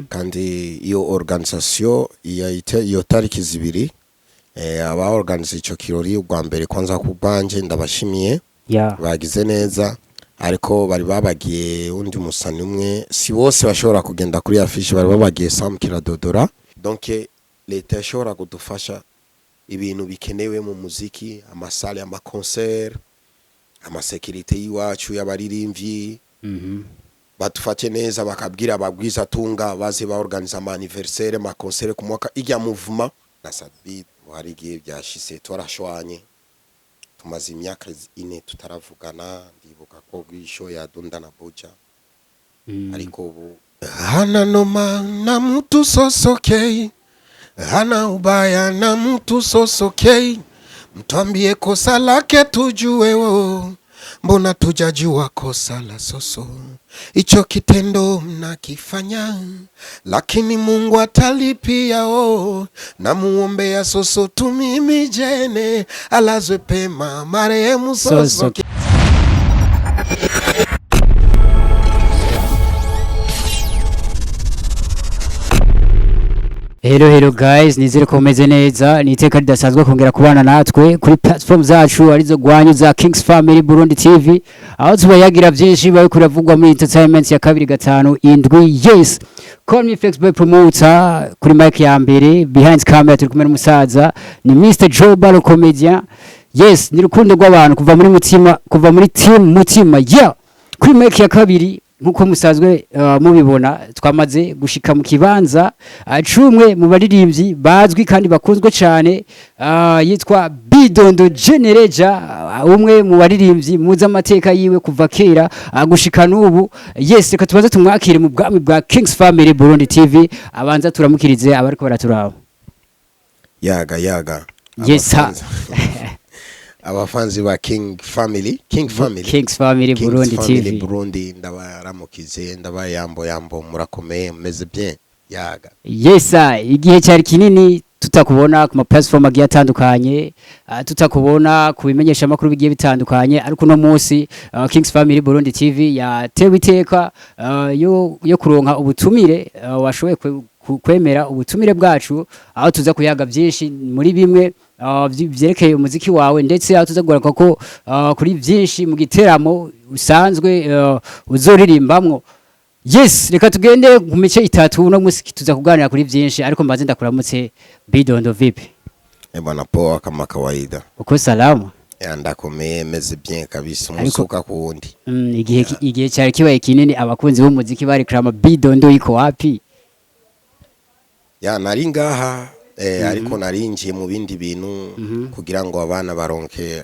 kandi iyo organisation iyo tariki zibiri aba organize ico kirori ugwa mbere kwanza ku bwanje ndabashimiye bagize neza ariko bari babagiye undi musani umwe si bose bashobora kugenda kuri affiche bari babagiye Sam Kiradodora donc leta ishobora kudufasha ibintu bikenewe mu muziki amasale ama concert ama security yiwacu y'abaririmvyi batufate neza bakabwira ababwiza tunga baze ba organize ama anniversaire ma concert ku mwaka ijya movement na Sadbit wari giye byashise twarashwanye tumaze imyaka 4 tutaravugana ndibuka ko gwisho ya Dunda na Boja ariko ubu hana noma na mtu sosokei hana ubaya na mtu sosokei mtuambie kosa lake tujue mbona tujajua kosa la soso icho kitendo mnakifanya lakini Mungu atalipia na muombea soso tumimi jene alazwe pema marehemu soso. Hello guys, nizere ko meze neza niteka ridasanzwe kongera kubana natwe kuri platform zacu arizo gwanyu za Kings Family Burundi TV aho tubayagira byinshi bayo kuravugwa muri entertainment ya 2-5 yes call me Flexboy promoter kuri mic ya mbere behind camera turi kumwe n'umusaza ni Mr Joe Balo comedian yes ni rukundo rw'abantu kuva muri team mutima kuri mic ya kabiri nkuko musazwe mubibona twamaze gushika mu kibanza acumwe mu baririmbyi bazwi kandi bakunzwe cyane yitwa Bidondo Genereja umwe mu baririmbyi muza amateka yiwe kuva kera gushika n'ubu yes reka tubaze tumwakire mu bwami bwa Kings Family Burundi TV abanza turamukirize abariko baraturaba yaga yes abafanzi ba Kings Family Burundi TV Burundi ndabaramukize ndabayambo murakomeye meze bien yaga yes igihe cyari kinini tutakubona ku ma platform agiye atandukanye tutakubona ku bimenyesha makuru bigiye bitandukanye ariko no munsi Kings Family Burundi TV yatewe iteka yo kuronka ubutumire washoboye kwemera ubutumire bwacu aho tuza kuyaga byinshi muri bimwe byerekeye umuziki wawe ndetse aho tuza kugaruka ko kuri byinshi mu giteramo usanzwe uzoririmbamwo yes reka tugende mu mice itatu no musiki tuza kuganira kuri byinshi ariko mbaze ndakuramutse Bidondo vipi bwana poa kama kawaida uko salama ndakomeye meze bien kabisa umusuka ku wundi igihe cyari kibaye kinini abakunzi b'umuziki bari krama Bidondo iko wapi nari ngaha ariko narinjiye mu bindi bintu kugira ngo abana baronke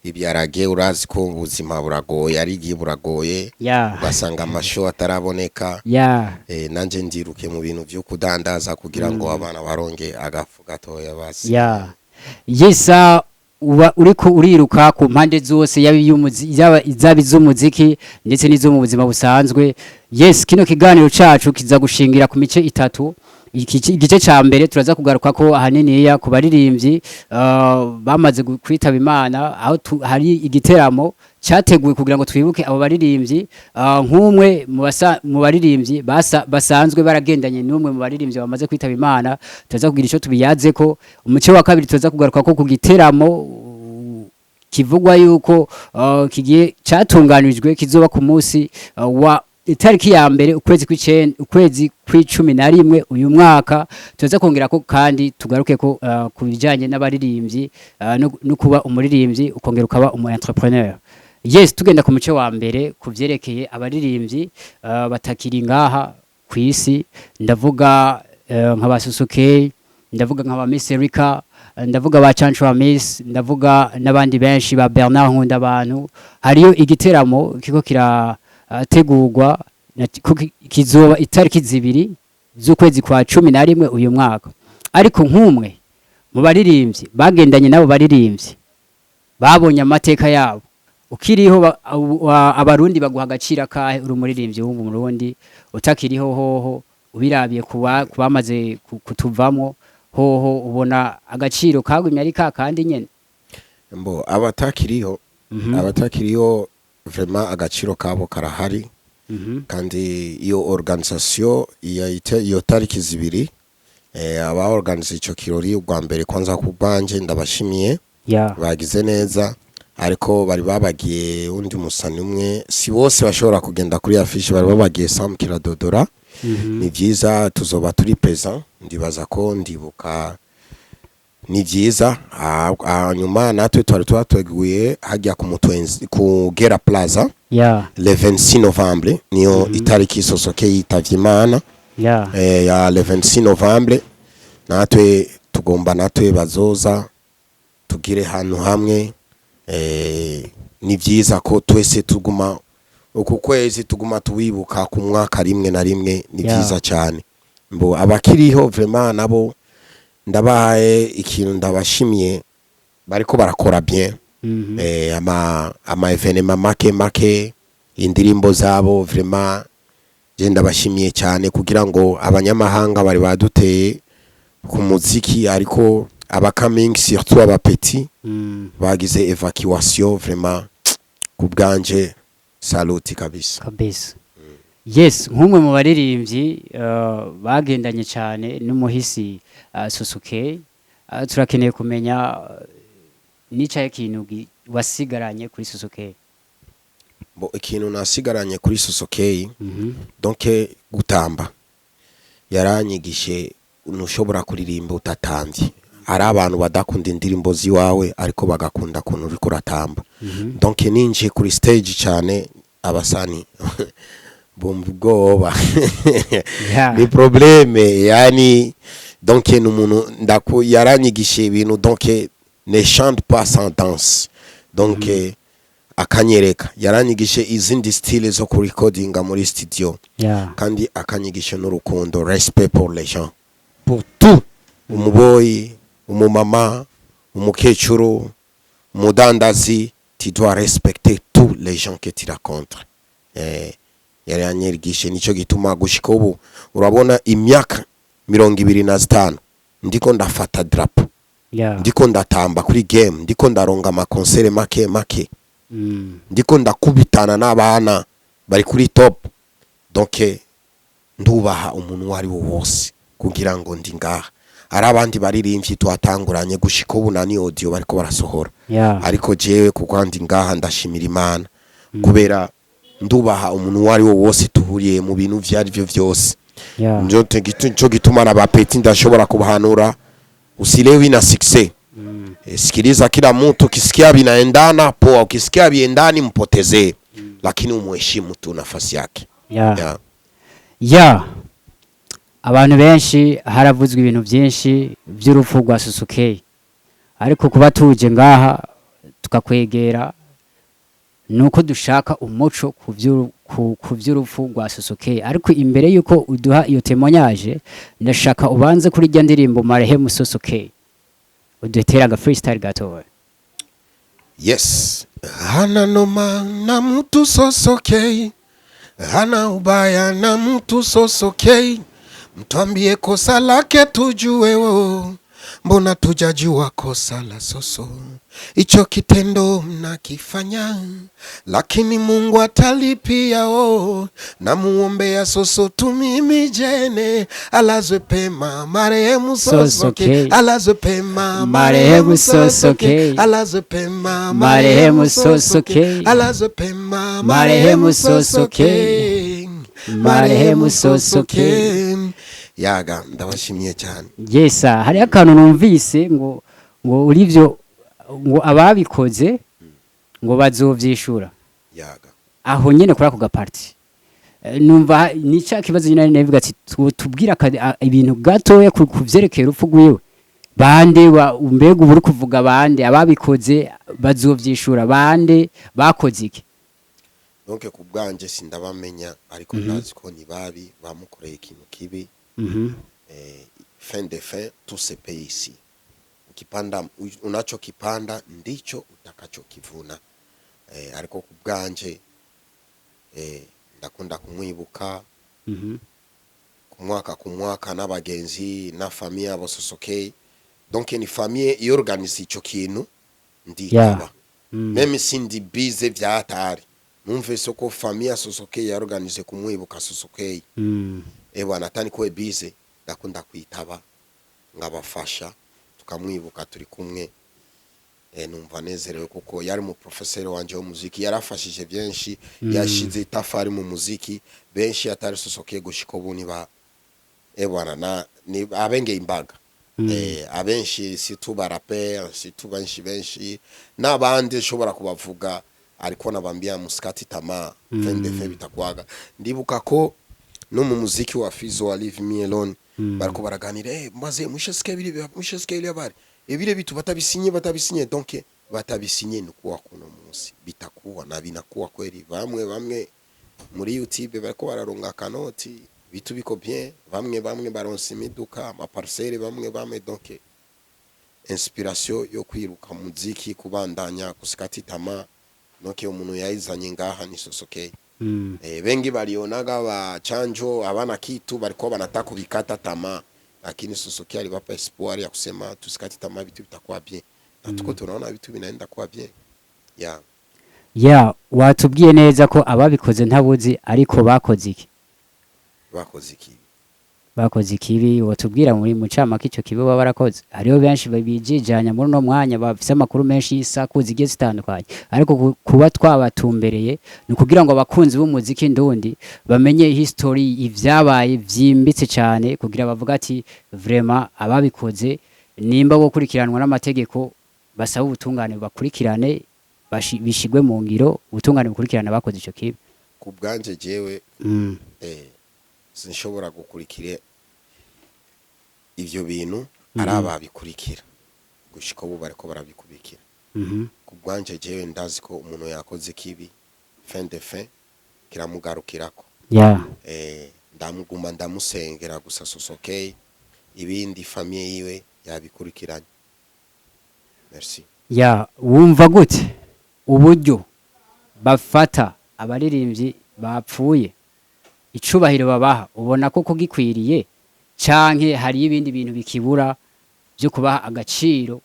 ibyarage urazi ko ubuzima buragoye ari giye buragoye basanga amasho ataraboneka nanje ndiruke mu bintu byo kudandaza kugira ngo abana baronke agafu gatoya basi yesa uriko uriruka ku mpande zose z'umuziki ndetse n'izo mu buzima busanzwe yes kino kiganiro cacu kiza gushingira ku mice itatu igice ca mbere turaza kugaruka ko ahanini ya kubaririmbyi bamaze kwitaba Imana aho hari igiteramo cyateguwe kugira ngo twibuke abo baririmbyi nk'umwe mu baririmbyi basanzwe baragendanye n'umwe mu baririmbyi bamaze kwitaba Imana turaza kugira ico tubiyaze ko umuce wa kabiri turaza kugaruka ko ku giteramo kivugwa yuko kigiye cyatunganijwe kizoba ku munsi wa itariki ya mbere ukwezi kw'icumi uyu mwaka tuza kongera ko kandi tugaruke ko kubijanye n'abaririmbyi no kuba umuririmbyi ukongera ukaba umu entrepreneur yes tugenda ku muce wa mbere kuvyerekeye abaririmbyi batakiri ngaha kwisi ndavuga nk'abasusuke ndavuga nk'aba Miss Erika ndavuga ba Chancho Miss ndavuga nabandi benshi ba Bernard Nkunda abantu hariyo igiteramo kiko tegurwa kizoba itariki zibiri z'ukwezi kwa 11 uyu mwaka ariko nk'umwe mu baririmbyi bagendanye nabo baririmbyi babonye amateka yabo ukiriho abarundi baguha agaciro kahe uri umuririmbyi w'umu Burundi utakiriho hoho ubirabiye kubamaze kutuvamo hoho ubona agaciro kagumye ari kandi nyene abatakiriho vraiment agaciro kabo karahari kandi iyo organisation iyo tariki zibiri aba organize ico kirori ubwa mbere kwanza kubanje ndabashimiye bagize neza ariko bari babagiye undi musani umwe si bose bashobora kugenda kuri affiche bari babagiye Sam Kiradodora ni vyiza tuzoba turi present ndibaza ko ndibuka ni vyiza nyuma natwe twari twateguye hajya ku mutwenzi ku Gera Plaza le 26 Novembre niyo itariki Sosoke yitavye Imana ya le 26 Novembre natwe tugomba natwe bazoza tugire hanu hamwe ni vyiza ko twese tuguma uku kwezi tuguma tuwibuka ku mwaka rimwe na rimwe ni vyiza cyane mbo abakiriho vraiment nabo ndabaye ikintu ndabashimiye bariko barakora bien ama evenement make indirimbo zabo vraiment je ndabashimiye cyane kugira ngo abanyamahanga bari baduteye ku muziki ariko abacoming surtout abapeti bagize evacuation vraiment kubganje saluti kabisa yes nk'umwe mu baririmbyi bagendanye cyane n'umuhisi Sosoke turakeneye kumenya nicaye kintu wasigaranye kuri Sosoke bo ikintu nasigaranye kuri Sosoke donc gutamba yaranyigishe unushobora kuririmba utatambye ari abantu badakunda indirimbo ziwawe ariko bagakunda kuntu uri kuratamba donc ninje kuri stage cyane abasani bomboba ni problème yani donc n'umuntu ndako yaranyigishe ibintu donc ne chante pas sans danse donc akanyereka yaranyigishe izindi style zo ku recordinga muri studio kandi akanyigisha n'urukundo respect pour les gens pour tout umuboyi umumama umukecuru umudandazi tu dois respecter tous les gens que tu rencontres yaranyigishe nico gituma gushika ubu urabona imyaka 25 ndiko ndafata drapo ndiko ndatamba kuri game ndiko ndaronga ama concert make ndiko ndakubitana n'abana bari kuri top donc ndubaha umuntu wari wo wose kugira ngo ndi ngaha ari abandi baririmbyi twatanguranye gushika ubu nani audio bariko barasohora ariko jewe kuko ndi ngaha ndashimira Imana kubera ndubaha umuntu wari wo wose tuhuriye mu bintu vyari byo vyose njote cyo gituma n'abapeti ndashobora kubahanura usilewi na success sikiliza kila mtu kisikia binaendana poa ukisikia biendani mpotezee lakini umuheshimu tu nafasi yake abantu benshi haravuzwe ibintu byinshi by'urupfu rwa Sosoke ariko kuba tuje ngaha tukakwegera nuko dushaka umuco ku by'urupfu rwa Sosoke ariko imbere yuko uduha iyo témoignage ndashaka ubanze kuri rya ndirimbo Marehemu Sosoke udetera ga freestyle gato. Yes, hana noma na mtu Sosoke, hana ubaya na mtu Sosoke, mtuambie kosa lake tujue wo, mbona tujajua kosa la Soso. Icho kitendo mnakifanya, lakini Mungu atalipia o. Na muombea Soso tumimi jene, alazwe pema marehemu Sosoke, alazwe pema marehemu Sosoke, alazwe pema marehemu Sosoke, alazwe pema marehemu Sosoke, marehemu Sosoke. Yaga ndabashimiye cyane. Yesa hari akantu numvise ngo urivyo ngo ababikoze ngo bazovyishura. Yaga aho nyene kuri ako gaparti numva nica kibazo nyine nevuga ati tubwira ibintu gatoya kuvyerekera urupfu rwiwe bande umbega uburi kuvuga bande ababikoze bazovyishura bande bakoze iki. Donc kubwanje sindabamenya ariko ndazi ko ni babi bamukoreye ikintu kibi. Fin de fin tout se paye ici. Ukipanda unachokipanda ndicho utakachokivuna. Ariko kubwanje ndakunda kumwibuka kumwaka n'abagenzi na famille abo Sosoke. Donc ni famille yorganize ico kintu ndikaba. Même sindi bize vyatari numvise ko famille Sosokeye yaorganize kumwibuka Sosokeye bwana atani ko bize ndakunda kwitaba ngabafasha tukamwibuka turi kumwe numva nezerewe kuko yari mu professeur wanje w'umuziki yarafashije byinshi yashize itafari mu muziki benshi atari Sosokeye gushiko buni ba bwana ni abenge imbaga abenshi situba rapper situba benshi nabandi shobora kubavuga ariko nabambia musikati tama fende fe bitakwaga ndibuka ko no mu muziki wa Fizo wa Leave Me Alone bariko baraganira maze mushesike ile bari ebire bitu batabisinye donc batabisinye nukuwa kuno munsi bitakuwa na binakuwa kweli bamwe muri YouTube bariko bararonga kanoti bitu biko bien bamwe baronse imiduka ama parcelle bamwe donc inspiration yo kwiruka muziki kubandanya kusikati tama noke umuntu yayizanye ngaha ni Sosokeye bengi balionaga ba chanjo abana kitu bariko banataka kubikata tama lakini Sosokeye alibapa espoir ya kusema tusikati tama vitu bitakuwa bien na tuko tunaona vitu binaenda kuwa bien watubwiye neza ko ababikoze ntabuzi ariko bakoze ikibi watubwira muri mucamaka icyo kibi baba barakoze hariho benshi babijijanya muri no mwanya bafise amakuru menshi y'isaku zigiye zitandukanye ariko kuba twabatumbereye ni kugira ngo abakunzi b'umuziki ndundi bamenye history ivyabaye vyimbitse cyane kugira bavuga ati vraiment ababikoze nimba gukurikiranwa n'amategeko basaba ubutungane bakurikirane bishigwe mu ngiro ubutungane bukurikirana bakoze icyo kibi ku bwanje jewe sinshobora gukurikira ivyo bintu araba bikurikira gushika ubu bariko barabikubikira ku bwanje jewe ndazi ko umuntu yakoze kibi fin de fin kiramugarukirako ndamuguma ndamusengera gusa Sosokeye ibindi famille yiwe yabikurikiranye merci wumva gute uburyo bafata abaririmbyi bapfuye icubahiro babaha ubona ko gikwiriye canke hari ibindi bintu bikibura byo kubaha agaciro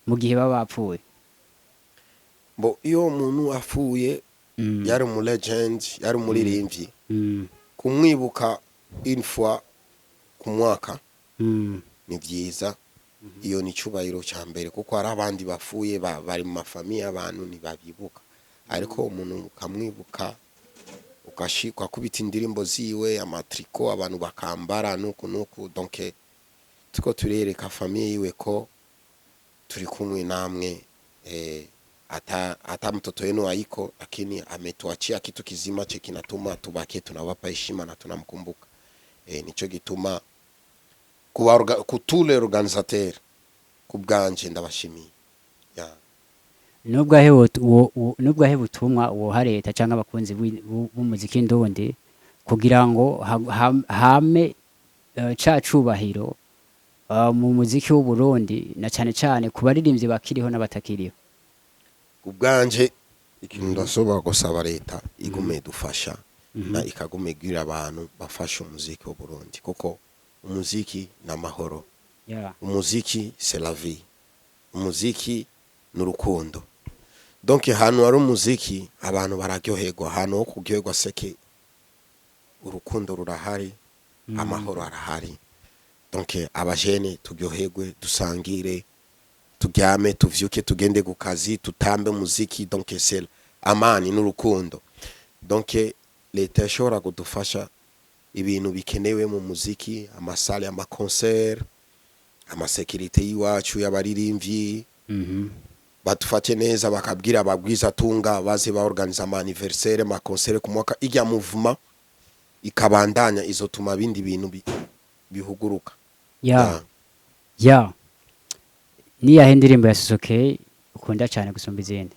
mu gihe baba bapfuye iyo umuntu afuye yari mu legend yari umuririmbyi kumwibuka une fois ku mwaka ni byiza iyo ni icubahiro cya mbere kuko hari abandi bafuye bari mu mafamiye abantu ntibabibuka ariko umuntu ukamwibuka ukashikwa kubita indirimbo ziwe amatriko abantu bakambara nuko donc tuko turereka famille yiwe ko turi kumwe namwe ata mtoto wenu haiko lakini ametuachia kitu kizima che kinatuma tubake tunawapa heshima na tunamkumbuka nico gituma kutule organisateur kubganje ndabashimiye nubwo ahe butumwa woha leta cyangwa abakunzi b'umuziki ndundi kugira ngo hame cacubahiro mu muziki w'u Burundi na cyane ku baririmbyi bakiriho n'abatakiriho ubwanje ikintu ndasoba gusaba leta igume dufasha na ikagume gira abantu bafasha umuziki w'u Burundi kuko umuziki na mahoro umuziki c'est la vie umuziki n'urukundo donc hano ari umuziki abantu bararyoherwa hano kuryoherwa seke urukundo rurahari amahoro arahari donc abajene turyoherwe dusangire turyame tuvyuke tugende ku kazi tutambe muziki donc c'est amani n'urukundo donc leta ishobora kudufasha ibintu bikenewe mu muziki amasale ama concert ama sécurité yiwacu y'abaririmbyi batufate neza bakabwira ababwiza tunga baze ba organize ama anniversaire ma concert ku mwaka ijya movement ikabandanya izotuma bindi bintu bihuguruka ni ya ndirimbo ya Sosokeye ukunda cyane gusumba izindi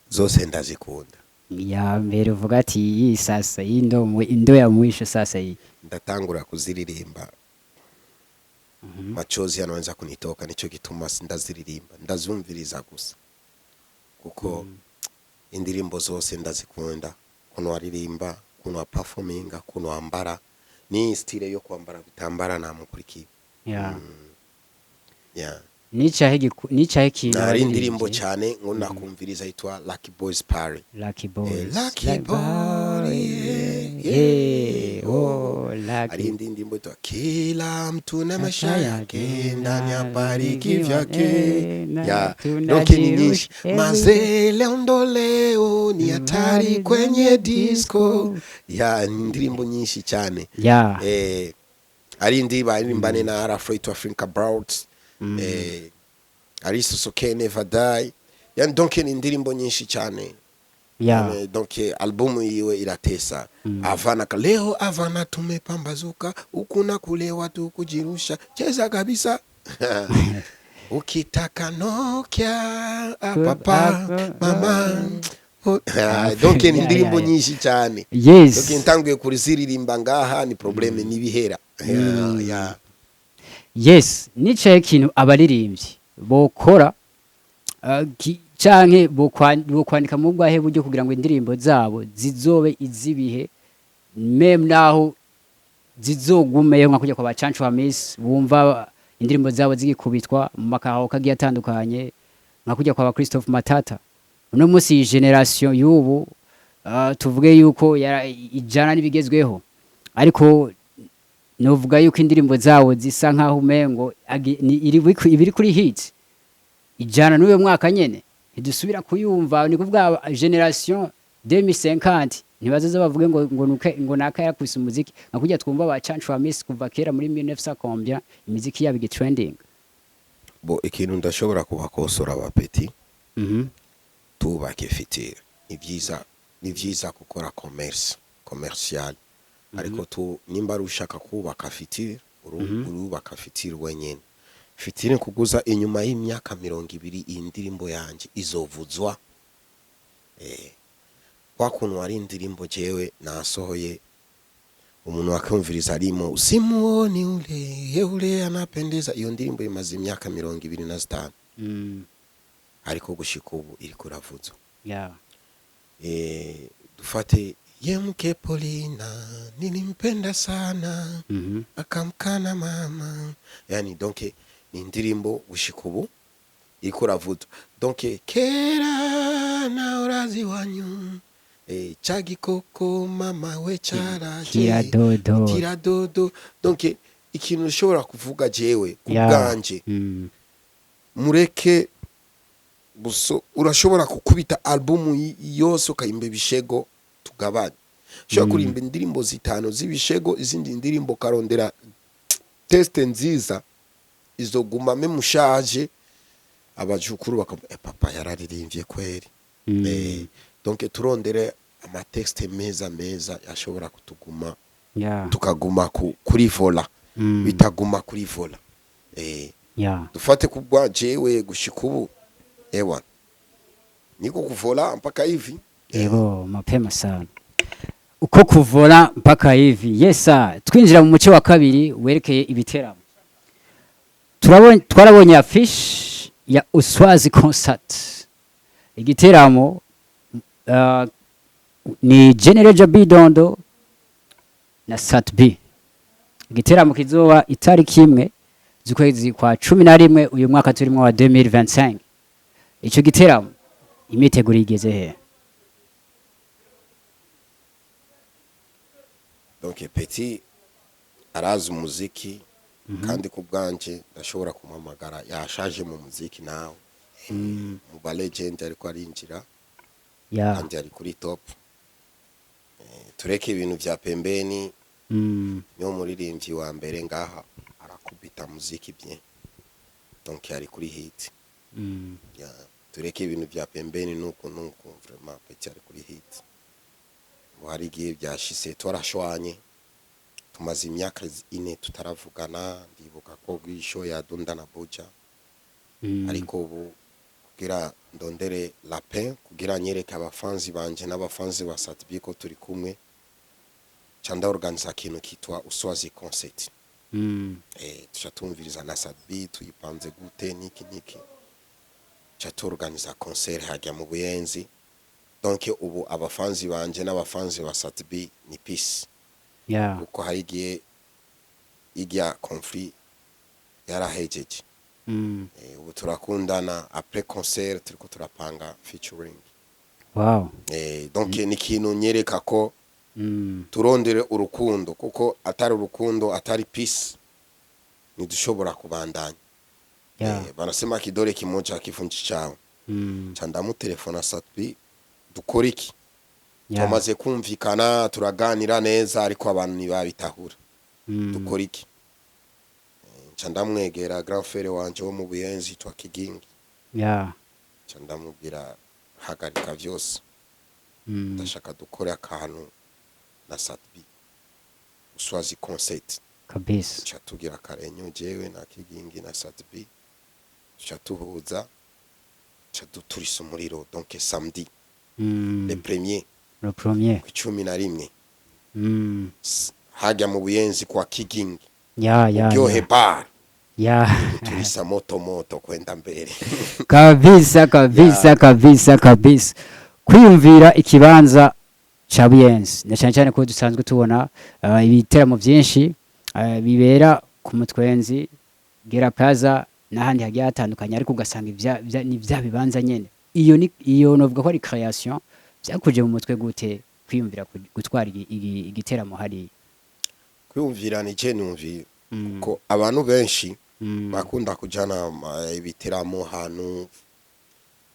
zose ndazikunda ya mbere uvuga ati iyi sasa indo ya mwisho sasa hii ndatangura kuziririmba machozi yanaanza kunitoka nico gituma ndaziririmba ndazumviriza gusa kuko indirimbo zose ndazikunda kuno waririmba kuno performinga kuno ambara ni style yo kwambara bitambara na mukurikiye nicahe kintu nari indirimbo cyane ngo nakumviriza yitwa Lucky Boys Party. Lucky Boys. Lucky Boy. Ari indirimbo yitwa kila mtu na maisha yake ndani ya bariki vyake. Ya doki ni nyingi. Mazele ondoleo ni hatari kwenye disco. Ya ndirimbo nyinshi cyane. Ya. Ari ndimbane na Afro to Africa Brought. Ari Sosoke Never Die. Yani donc ni indirimbo nyinshi cyane. Yeah. Donc albumu yiwe iratesa. Avana leo avana tumepambazuka ukuna kule watu kujirusha cheza kabisa. Ukitaka Nokia papa mama. Donc ni indirimbo nyinshi cyane. Yes. Donc ntanguye kuriziririmba ngaha ni probleme nibihera. Yeah. Yes, nicaye kintu abaririmbyi bokora canke bokwandika mu bwahe buryo kugira ngo indirimbo zabo zizobe izibihe meme naho zizogumeyo nka kujya kwa bacancu wa Miss bumva indirimbo zabo zigikubitwa mu makaho kagiye atandukanye nka kujya kwa Christophe Matata. Uno munsi generation y'ubu tuvuge yuko ijana nibigezweho, ariko novuga yuko indirimbo zawo zisa nkaho umengo ibiri kuri hit ijana n'uyo mwaka nyene idusubira kuyumva. Ni kuvuga generation 2050 ntibazoza bavuge ngo naka yakubise umuziki nka kujya twumva ba Chance wa Miss kuva kera muri 1900 combien imiziki yabo trending. Bo ikintu ndashobora kubakosora abapeti tubake fitire ni vyiza gukora commercial ariko tu nimba rushaka kubaka fitire urubaka fitire wenyene. Fitire kuguza inyuma y'imyaka 200 indirimbo yanje izovuzwa wakuntu ari indirimbo jewe nasohoye umuntu wakumviriza arimo usimuoni ule anapendeza. Iyo ndirimbo imaze imyaka 25 ariko gushika ubu iri kuravuzwa. Yeah. Dufate Yemke Polina nilimpenda sana akamkana mama. Yani donc ni indirimbo gushika ubu iri kuravuzwa. Donc kera na urazi wanyu chagi koko mama we charaje kiradodo. Donc ikintu ushobora kuvuga jewe kubwanje mureke buso urashobora kukubita albumu yose ukayimba bishego tugabanye. Ushobora kurimba indirimbo zitano z'ibishego, izindi ndirimbo karondera teste nziza izoguma memushaje abajukuru bakavuga papa yararirimbye kweri. Donc turondere ama texte meza yashobora kutuguma tukaguma kuri vola bitaguma kuri vola. Dufate kubwa jewe gushika ubu ewa niko kuvola mpaka hivi. Ego mapema sana uko kuvola mpaka hivi. Yesa twinjira mu muce wa kabiri werekeye ibiteramo. Twarabonye affiche ya Uswazi concert. Igiteramo ni General Jabi Dondo na Sat B. Igiteramo kizoba itariki imwe z'ukwezi kwa 11 uyu mwaka turimo wa 2025. Ico giteramo imiteguro igeze he? Donc Petit arazi umuziki kandi kubwanje ndashobora kumamagara yashaje mu muziki nawe mu ba legend ariko arinjira kandi ari kuri top. Tureke ibintu vya pembeni nyo muririmbyi wa mbere ngaha arakubita muziki bien. Donc ari kuri hit. Tureke ibintu vya pembeni nuko vraiment Petit ari kuri hit. Hari gihe byashise twarashwanye tumaze imyaka 4 tutaravugana. Ndibuka ko gwisho ya Dunda na Boja ariko ubu kugira ndondere la pain kugira nyereka abafanzi banje n'abafanzi ba Satbi ko turi kumwe chanda organiza kintu kitwa Uswazi concert. Tushatumviriza na Satbi tuyipanze gute niki chato organiza concert hajya mu Buyenzi. Donc ubu abafanzi banje n'abafanzi ba Satbi ni peace. Uko haigiye igya conflict yarahejeje. ubu turakundana après concert turiko turapanga featuring. Wow. Donc ni ikintu nyereka ko turondere urukundo, kuko atari urukundo, atari peace ntidushobora kubandanya. Banasema kidole kimoja kifunji chao. Chandamu telefona Satbi dukora iki? Tumaze kumvikana turaganira neza ariko abantu ntibabitahura. Dukora iki? Chandamwegera grand frère wanje wo mu Buyenzi twa Kigingi. Chandamubwira hagarika vyose. Ndashaka dukore akantu na Satbi. Uswazi concert. Kabisa. Chatugira karenyo jewe na Kigingi na Satbi. Chatuhuza. Chaduturisa umuriro donc samedi. Le premier. Le premier. Ku 11. Hajya mu Buyenzi kwa Kigingi. Uryohe bar. Turisa moto kwenda mbere. Kabisa. Kwiyumvira ikibanza cha Buyenzi na cyane ko dusanzwe tubona ibiteramo byinshi bibera ku Mutwenzi, Gera Plaza n'ahandi hagiye hatandukanye, ariko ugasanga ni bya bibanza nyene. Iyo novuga ko ari création byakuje mu mutwe gute kwiyumvira gutwara igiteramo hari? Kwiyumvira ni je numvi ko abantu benshi bakunda kujana ibiteramo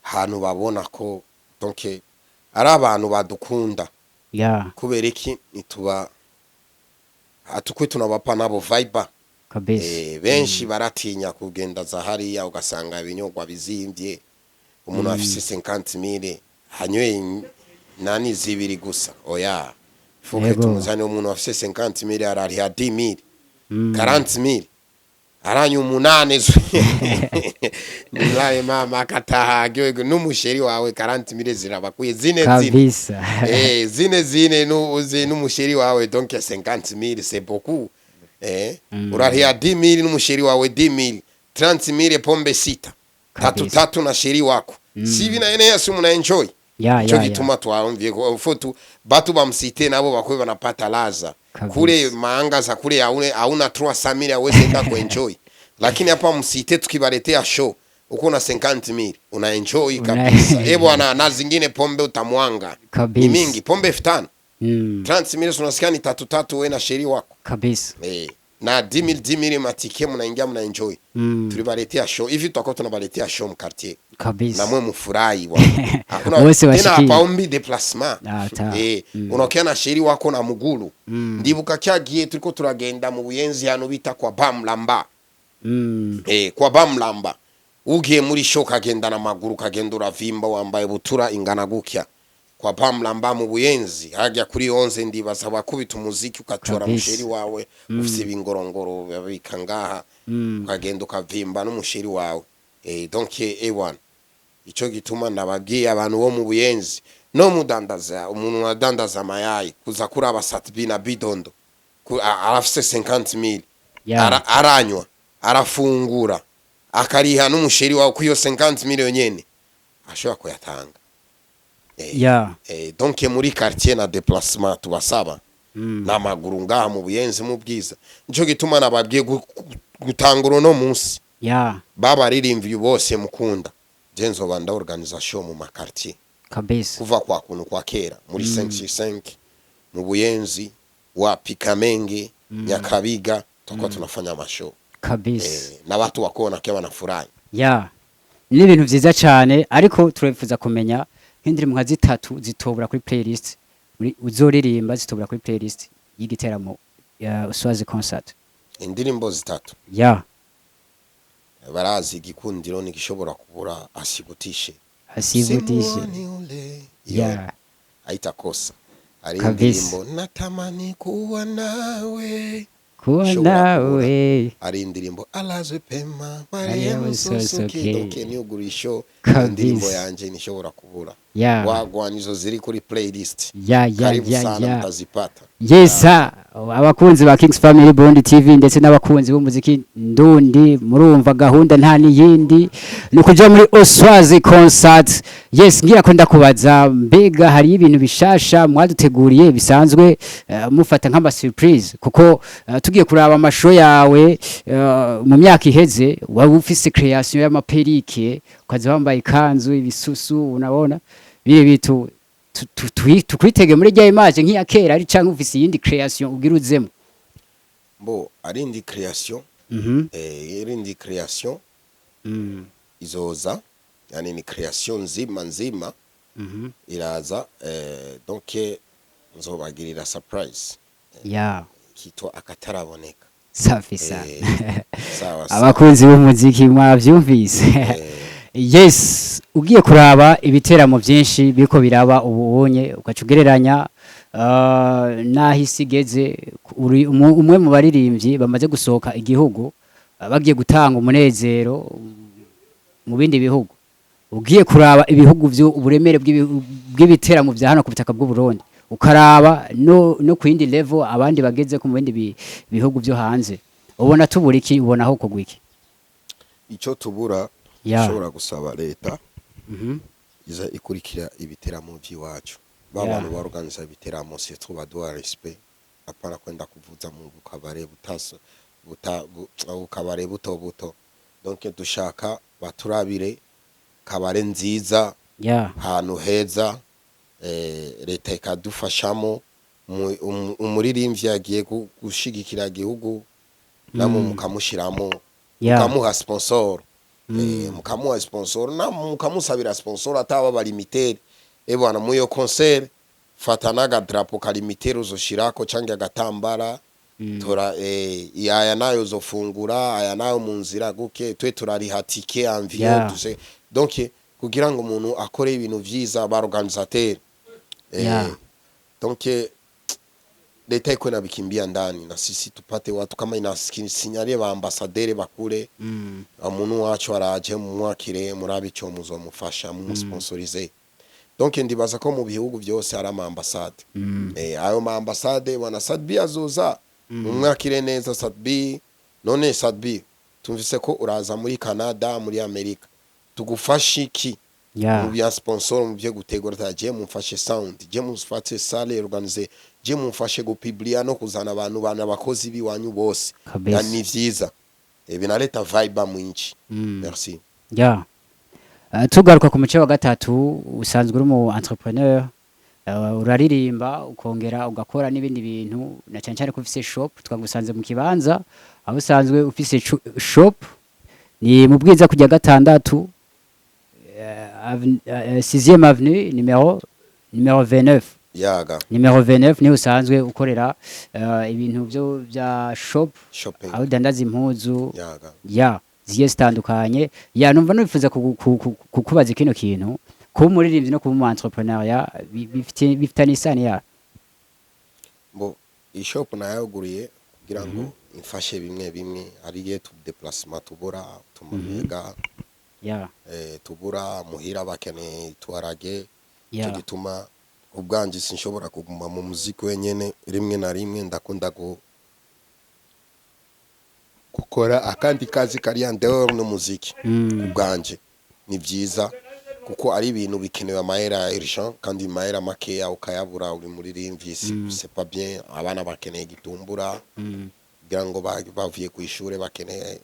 hanu babona ko donc ari abantu badukunda. Kubera iki nituba atukwe tunabapa nabo vibe. Benshi baratinya kugenda za hariya ugasanga ibinyogwa bizimvye, umuntu afise 50,000 hanywe nani zibiri gusa. Oya, fuke tumuzane umuntu afise 50,000 arari ya 10,000 40,000 aranyu umunane nilaye mama kataha gyo n'umusheri wawe 40,000 zirabakuye zine kabisa. Zine n'umusheri wawe donc 50,000 c'est beaucoup. Urari ya 10,000 n'umusheri wawe 10,000 30,000 pombe sita tatu na sheri wako sibi na ene yasu muna enjoy. Cyo gituma twarumviye ko foto batu bamsite nabo bakwe banapata laza kule maangaza kule hauna 300,000 aweze ndako enjoy, lakini hapa msite tukibaletea show uko na 50,000 una enjoy kabisa. Bwana na zingine pombe utamwanga ni mingi, pombe 5,000 30,000 unasikia ni tatu wewe na sheri wako kabisa. Na 10,000 matike mnaingia mna enjoy. Tulibaletea show hivi, tutakuwa tunabaletea show mu quartier kabisa, na mwe mfurahi bwana. Hakuna tena hapa ombi déplacement. Unakia na sheri wako na muguru. Ndibuka cyagiye turiko turagenda mu Buyenzi hano bita kwa Bamlamba. Kwa Bamlamba ugiye muri show kagenda na maguru, kagenda uravimba wambaye butura ingana gukya. Kwa Bamlamba mu Buyenzi hajya kuri 11 ndibaza bakubita umuziki ukacora musheri wawe ufise ibingorongoro babika ngaha ukagenda ukavimba n'umusheri wawe. Donc A1 ico gituma nababwiye abantu bo mu Buyenzi no mudandaza, umuntu wadandaza mayayi kuza kuri abasatbi na bidondo arafise 50,000 aranywa arafungura akariha n'umusheri wawe ku yo 50,000 yonyene ashobora kuyatanga. Donc muri quartier na déplacement tubasaba na maguru ngaha mu Buyenzi mu Bwiza. Nico gituma nababwiye gutangura no munsi baba ririmvye bose mukunda jenzo banda organisation mu makartier kabisa, kuva kwa kuntu kwa kera muri 565 mu Buyenzi wapi Kamenge Nyakabiga tukwa tunafanya mashow kabisa na watu wakona kwa wanafurahi. Ni ibintu vyiza cyane, ariko turefuza kumenya nk'indirimbo nka zitatu zitobura kuri playlist uzoririmba, zitobura kuri playlist y'igiteramo Uswazi concert. Indirimbo zitatu barazi igikundiro nigishobora kubura asigutishe aitakosa. Ari indirimbo natamani kuwa nawe ari indirimbo alazwe pema Maria Musosoke. Donc ni ugurisho indirimbo yanje nishobora kubura wagwana izo ziri kuri playlist karibu sana mtazipata. Yesa abakunzi ba Kings Family Burundi TV ndetse n'abakunzi b'umuziki ndundi murumva gahunda nta niyindi no kuja muri Oswazi concert. Yes ngira ko ndakubaza mbega hari ibintu bishasha mwaduteguriye bisanzwe mufata nk'ama surprise kuko tugiye kuraba amasho yawe mu myaka iheze waba ufise creation y'amaperike ukaza wambaye ikanzu ibisusu unabona biye bitu tukwitege muri rya image nk'iya kera ari canke ufise yindi creation ubwiruzemo mbo ari indi creation irindi creation izoza yani ni creation nzima iraza donc nzobagirira surprise kitwa akataraboneka safi sana abakunzi b'umuziki mwavyumvise yes ugiye kuraba ibiteramo byinshi biko biraba ubunye ukacugereranya nahisigeze umwe mu baririmbyi bamaze gusohoka igihugu bagiye gutanga umunezero mu bindi bihugu ugiye kuraba ibihugu uburemere bw'ibiteramo bya hano ku butaka bw'u Burundi ukaraba no ku yindi level abandi bageze ku bindi bihugu byo hanze ubona tubura iki ubona aho kugwa iki icyo tubura ushobora gusaba leta iza ikurikira ibiteramo by'iwacu babantu baorganiza ibiteramo c'est trop badoit respect apana kwenda kuvuza mu bukabare bukabare buto donc dushaka baturabire kabare nziza hantu heza leta ikadufashamo umuririmbyi yagiye gushigikira igihugu namwe mukamushiramo mukamuha sponsor mukamuha sponsor na mukamusabira sponsor ataba balimiter bwana muyo concert fatana ga drapo kalimiter uzoshirako cange agatambara tora aya nayo zofungura aya nayo munzira guke twe turarihatike environ duse donc kugira ngo umuntu akore ibintu vyiza ba organisateur donc leta iko nabikimbia ndani na sisi tupate watu kama inasinyalie ba ambassadeur bakure umuntu wacu araje mu mwakire murabe cyo muzomufasha mu sponsoriser donc ndibaza ko mu bihugu byose ari ama ambassade ayo ma ambassade wana Sadbi azoza mu mwakire neza Sadbi none Sadbi tumvise ko uraza muri Canada muri America tugufashiki mu bya sponsor mu byo gutegura taje mumfashe sound je mufate salle organiser je mumfashe gupublia no kuzana abantu bana bakozi biwanyu bose ni vyiza binaleta vibe mwinshi merci tugaruka ku muce wa gatatu usanzwe uri mu entrepreneur uraririmba ukongera ugakora n'ibindi bintu na cyane cyane ko ufise shop twagusanze mu kibanza aho usanzwe ufise shop ni mu bwiza kujya gatandatu 6e avenue numéro 29 numéro 29 ni usanzwe ukorera ibintu byo bya shop aho dandaza impuzu zigiye zitandukanye numva nifuza kukubaza kino kintu kuba umuririmbyi no kuba umu entrepreneur bifitanye isano ya bo ishop nayaguriye kugira ngo imfashe bimwe ariye tu déplacement tubura tumamega tubura muhira bakene tuarage cyo gituma ubwanje sinshobora kuguma mu muziki wenyene rimwe na rimwe ndakunda gukora akandi kazi kari andeur no muziki ubwanje ni byiza kuko ari ibintu bikenewe amahera urgent kandi mahera makeya ukayabura uri muri rimvisi c'est pas bien abana bakeneye gitumbura kugira ngo bavuye ku ishure bakeneye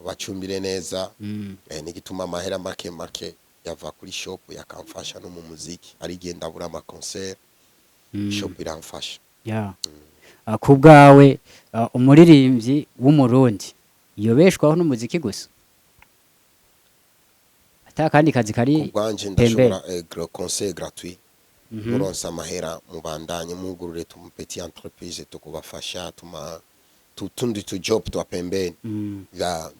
bacumbire neza ni gituma amahera make yava kuri shop yakamfasha no mu muziki ari genda bura ama concert shop iramfasha kubwawe umuririmbyi w'umurundi yobeshwaho n'umuziki gusa atakandi kazi kari kubwanje ndashobora concert gratuit muronsa amahera mubandanye mugurure tu petit entreprise tukubafasha tuma tutundi tu job twa pembeni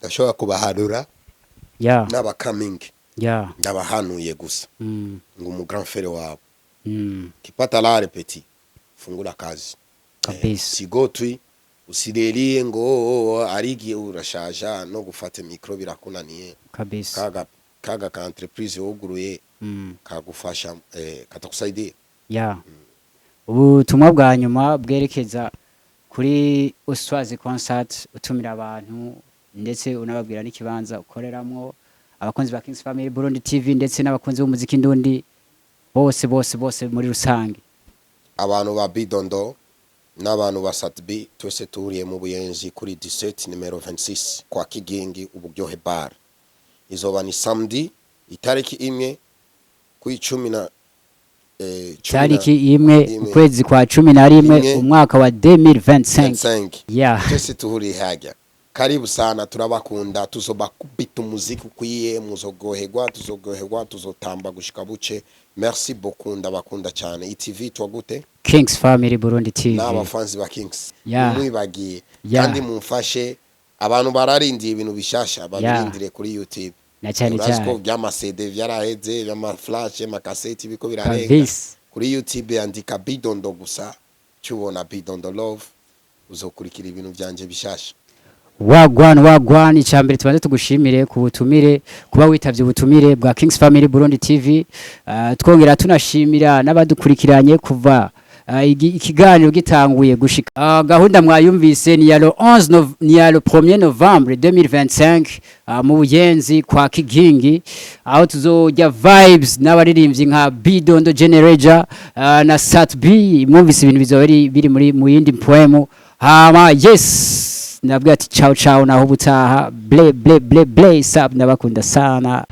ndashobora kubaharura n'aba coming ndabahanuye gusa ngo mu grand frère wabo kipata la petit fungula kazi sigotwi usirelie ngo arigi urashaja no gufata micro birakunaniye kabisa kaga ka entreprise wuguruye kagufasha katakusaidia ubutumwa bwa nyuma bwerekeza kuri Uswazi concert utumira abantu ndetse unababwira n'ikibanza ukoreramwo abakunzi ba Kings Family Burundi TV ndetse n'abakunzi b'umuziki ndundi bose muri rusange. Abantu ba Bidondo n'abantu ba Satbi twese turiye mu Buyenzi kuri 17 numero 26 kwa Kigingi uburyohe bar. Izoba ni samedi itariki imwe ku 10 na tariki imwe ukwezi kwa 11 umwaka wa 2025. Twese tuhuri hajya. Karibu sana turabakunda tuzobakubita umuziki ukwiye muzogoherwa tuzotamba gushika buce. Merci beaucoup ndabakunda cyane. ITV twagute Kings Family Burundi TV n'abafanzi ba Kings mwibagiye kandi mumfashe abantu bararindiye ibintu bishasha babirindire kuri YouTube na cyane byama CD byaraheze byama flash ma cassette biko birarenga kuri YouTube andika Bidondo gusa cyubona Bidondo Love uzokurikira ibintu byanje bishasha. Wagwan icambere tubanze tugushimire ku butumire kuba witavye ubutumire bwa Kings Family Burundi TV. Twongera tunashimira n'abadukurikiranye kuva ikiganiro gitanguye gushika gahunda mwayumvise ni ya le 1er Novembre 2025 mu Buyenzi kwa Kigingi aho tuzojya vibes n'abaririmbyi nka Bidondo Generator na Satb mwumvise ibintu bizoba biri muri mu yindi poemo yes nabwo ati ciao naho butaha ble sub nabakunda sana.